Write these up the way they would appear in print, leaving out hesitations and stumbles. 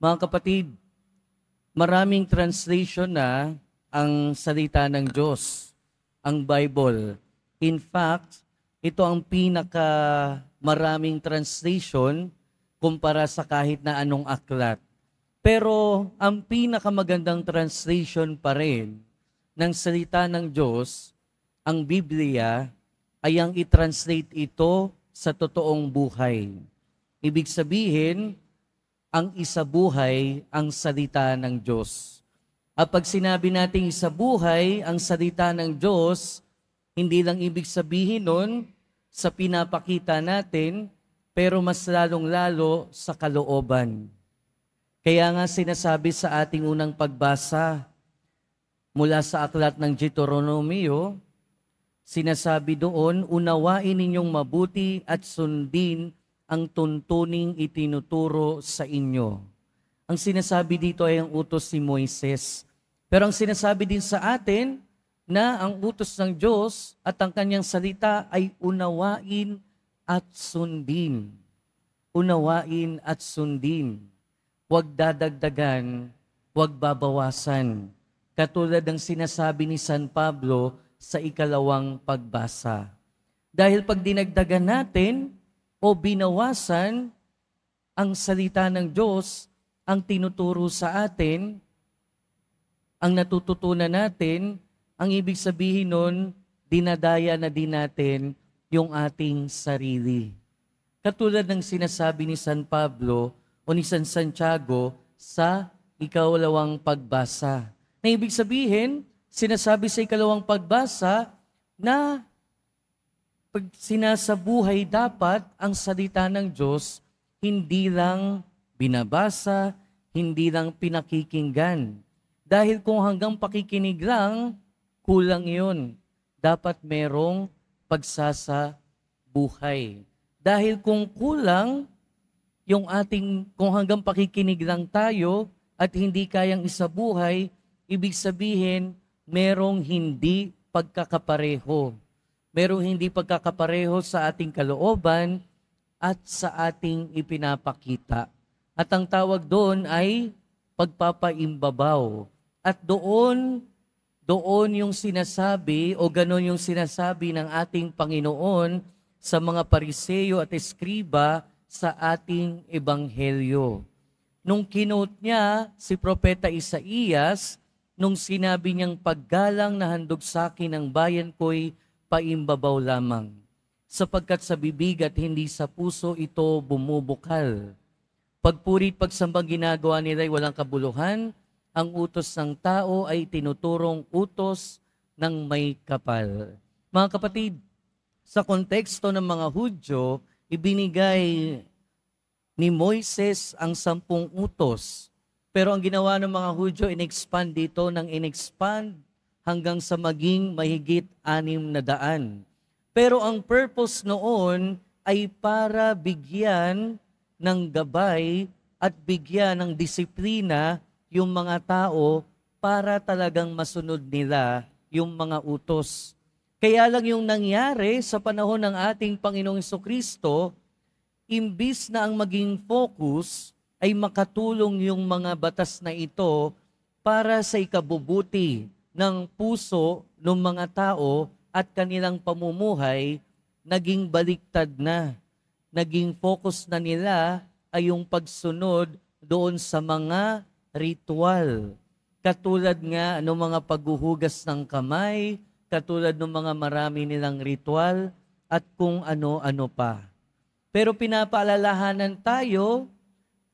Mga kapatid, maraming translation na ang salita ng Diyos, ang Bible. In fact, ito ang pinaka maraming translation kumpara sa kahit na anong aklat. Pero ang pinakamagandang translation pa rin ng salita ng Diyos, ang Biblia, ay ang i-translate ito sa totoong buhay. Ibig sabihin, ang isabuhay ang salita ng Diyos. At pag sinabi nating isabuhay ang salita ng Diyos, hindi lang ibig sabihin nun sa pinapakita natin, pero mas lalong-lalo sa kalooban. Kaya nga sinasabi sa ating unang pagbasa mula sa aklat ng Deuteronomio, sinasabi doon, unawain ninyong mabuti at sundin ang tuntuning itinuturo sa inyo. Ang sinasabi dito ay ang utos ni Moises. Pero ang sinasabi din sa atin na ang utos ng Diyos at ang kanyang salita ay unawain at sundin. Unawain at sundin. Huwag dadagdagan, huwag babawasan. Katulad ng sinasabi ni San Pablo sa ikalawang pagbasa. Dahil pag dinagdagan natin o binawasan ang salita ng Diyos, ang tinuturo sa atin, ang natututunan natin, ang ibig sabihin nun, dinadaya na din natin yung ating sarili. Katulad ng sinasabi ni San Pablo o ni San Santiago sa ikalawang pagbasa. Na ibig sabihin, sinasabi sa ikalawang pagbasa na pag sinasabuhay dapat ang salita ng Diyos, hindi lang binabasa, hindi lang pinakikinggan. Dahil kung hanggang pakikinig lang, kulang yun. Dapat merong pagsasabuhay. Dahil kung kulang, kung hanggang pakikinig lang tayo at hindi kayang isabuhay, ibig sabihin, merong hindi pagkakapareho. Merong hindi pagkakapareho sa ating kalooban at sa ating ipinapakita. At ang tawag doon ay pagpapaimbabaw. At doon yung sinasabi o ganon yung sinasabi ng ating Panginoon sa mga Pariseyo at Eskriba sa ating Ebanghelyo. Nung kinote niya si Propeta Isaías, nung sinabi niyang paggalang na handog sa akin ang bayan ko'y paimbabaw lamang, sapagkat sa bibig at hindi sa puso ito bumubukal. Pagpurit pagsambang ginagawa nila ay walang kabuluhan, ang utos ng tao ay tinuturong utos ng may kapal. Mga kapatid, sa konteksto ng mga Hudyo, ibinigay ni Moises ang 10 utos. Pero ang ginawa ng mga Hudyo, in-expand dito ng in-expand hanggang sa maging mahigit 600. Pero ang purpose noon ay para bigyan ng gabay at bigyan ng disiplina yung mga tao para talagang masunod nila yung mga utos. Kaya lang yung nangyari sa panahon ng ating Panginoong Jesucristo, imbis na ang maging focus ay makatulong yung mga batas na ito para sa ikabubuti ng puso ng mga tao at kanilang pamumuhay, naging baliktad na. Naging focus na nila ay yung pagsunod doon sa mga ritual. Katulad nga ng mga paghuhugas ng kamay, katulad ng mga marami nilang ritual, at kung ano-ano pa. Pero pinapaalalahanan tayo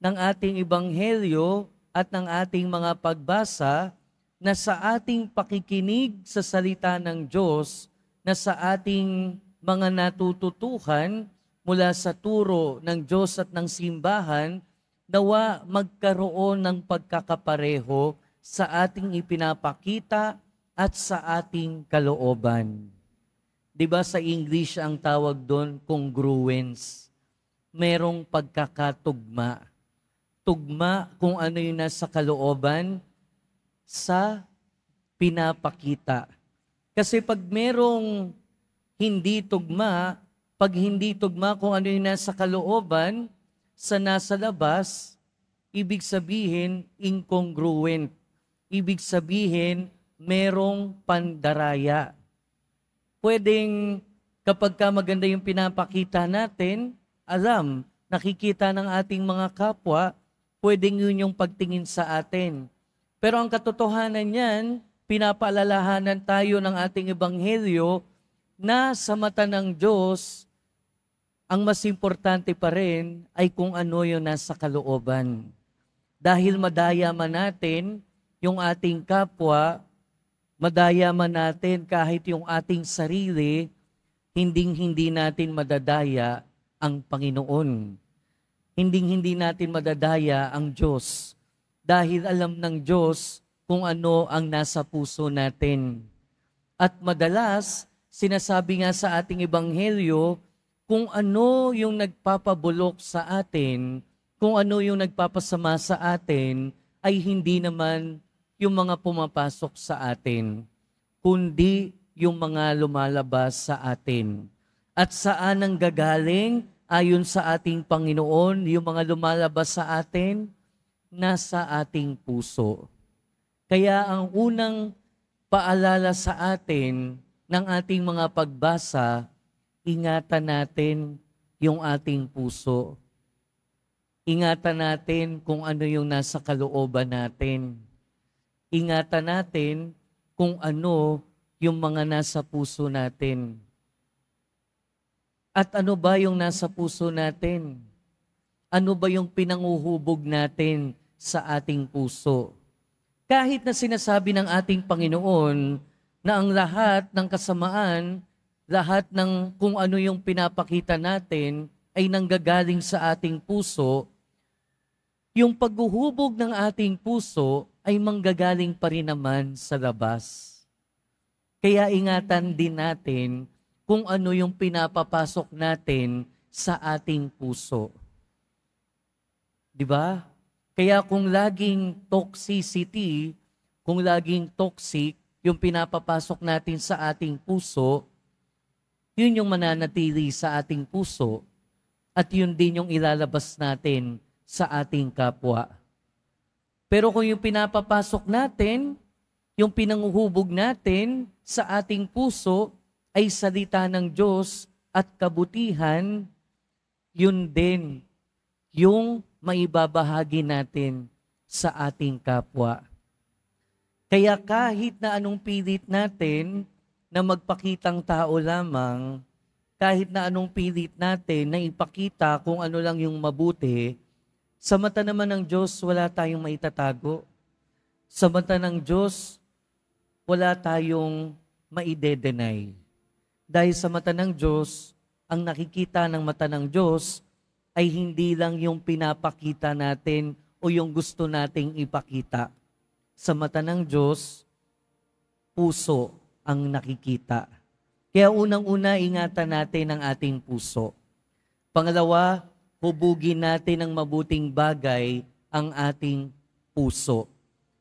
ng ating ebanghelyo at ng ating mga pagbasa na sa ating pakikinig sa salita ng Diyos, na sa ating mga natututuhan mula sa turo ng Diyos at ng simbahan, nawa magkaroon ng pagkakapareho sa ating ipinapakita at sa ating kalooban. 'Di ba sa English ang tawag doon congruence? Merong pagkakatugma. Tugma kung ano yung nasa kalooban sa pinapakita. Kasi pag merong hindi tugma, kung ano yung nasa kalooban sa nasa labas, ibig sabihin incongruent. Ibig sabihin merong pandaraya. Pwedeng kapag ka maganda yung pinapakita natin, nakikita ng ating mga kapwa, pwedeng yun yung pagtingin sa atin. Pero ang katotohanan niyan, pinapaalalahanan tayo ng ating ebanghelyo na sa mata ng Diyos, ang mas importante pa rin ay kung ano yung nasa kalooban. Dahil madaya man natin yung ating kapwa, madaya man natin kahit yung ating sarili, hindi natin madadaya ang Panginoon. Hindi natin madadaya ang Diyos. Dahil alam ng Diyos kung ano ang nasa puso natin. At madalas, sinasabi nga sa ating ebanghelyo, kung ano yung nagpapabulok sa atin, kung ano yung nagpapasama sa atin, ay hindi naman yung mga pumapasok sa atin, kundi yung mga lumalabas sa atin. At saan ang gagaling ayon sa ating Panginoon, yung mga lumalabas sa atin? Nasa ating puso. Kaya ang unang paalala sa atin ng ating mga pagbasa, ingatan natin yung ating puso. Ingatan natin kung ano yung nasa kalooban natin. Ingatan natin kung ano yung mga nasa puso natin. At ano ba yung nasa puso natin? Ano ba yung pinanguhubog natin sa ating puso? Kahit na sinasabi ng ating Panginoon na ang lahat ng kasamaan, lahat ng kung ano yung pinapakita natin ay nanggagaling sa ating puso, yung paghuhubog ng ating puso ay manggagaling pa rin naman sa labas. Kaya ingatan din natin kung ano yung pinapapasok natin sa ating puso. Di ba? Kaya kung laging toxicity, kung laging toxic yung pinapapasok natin sa ating puso, yun yung mananatili sa ating puso at yun din yung ilalabas natin sa ating kapwa. Pero kung yung pinapapasok natin, yung pinanguhubog natin sa ating puso ay salita ng Diyos at kabutihan, yun din yung maibabahagi natin sa ating kapwa. Kaya kahit na anong pilit natin na magpakitang tao lamang, kahit na anong pilit natin na ipakita kung ano lang yung mabuti, sa mata naman ng Diyos, wala tayong maitatago. Sa mata ng Diyos, wala tayong maidedenay. Dahil sa mata ng Diyos, ang nakikita ng mata ng Diyos ay hindi lang yung pinapakita natin o yung gusto nating ipakita. Sa mata ng Diyos, puso ang nakikita. Kaya unang-una, ingatan natin ang ating puso. Pangalawa, hubugin natin ng mabuting bagay ang ating puso.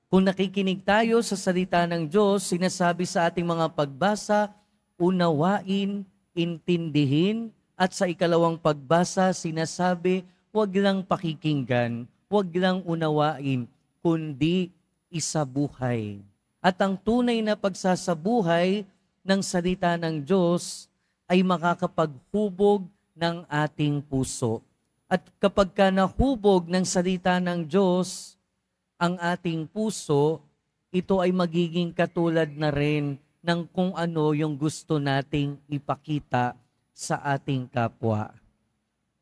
Kung nakikinig tayo sa salita ng Diyos, sinasabi sa ating mga pagbasa, unawain, intindihin, at sa ikalawang pagbasa, sinasabi, huwag lang pakikinggan, huwag lang unawain, kundi isabuhay. At ang tunay na pagsasabuhay ng salita ng Diyos ay makakapaghubog ng ating puso. At kapag ka nahubog ng salita ng Diyos ang ating puso, ito ay magiging katulad na rin ng kung ano yung gusto nating ipakita sa ating kapwa.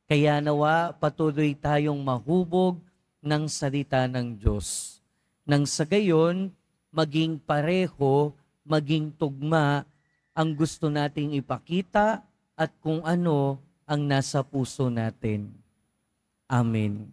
Kaya nawa patuloy tayong mahubog ng salita ng Diyos. Nang sa gayon, maging pareho, maging tugma ang gusto nating ipakita at kung ano ang nasa puso natin. Amen.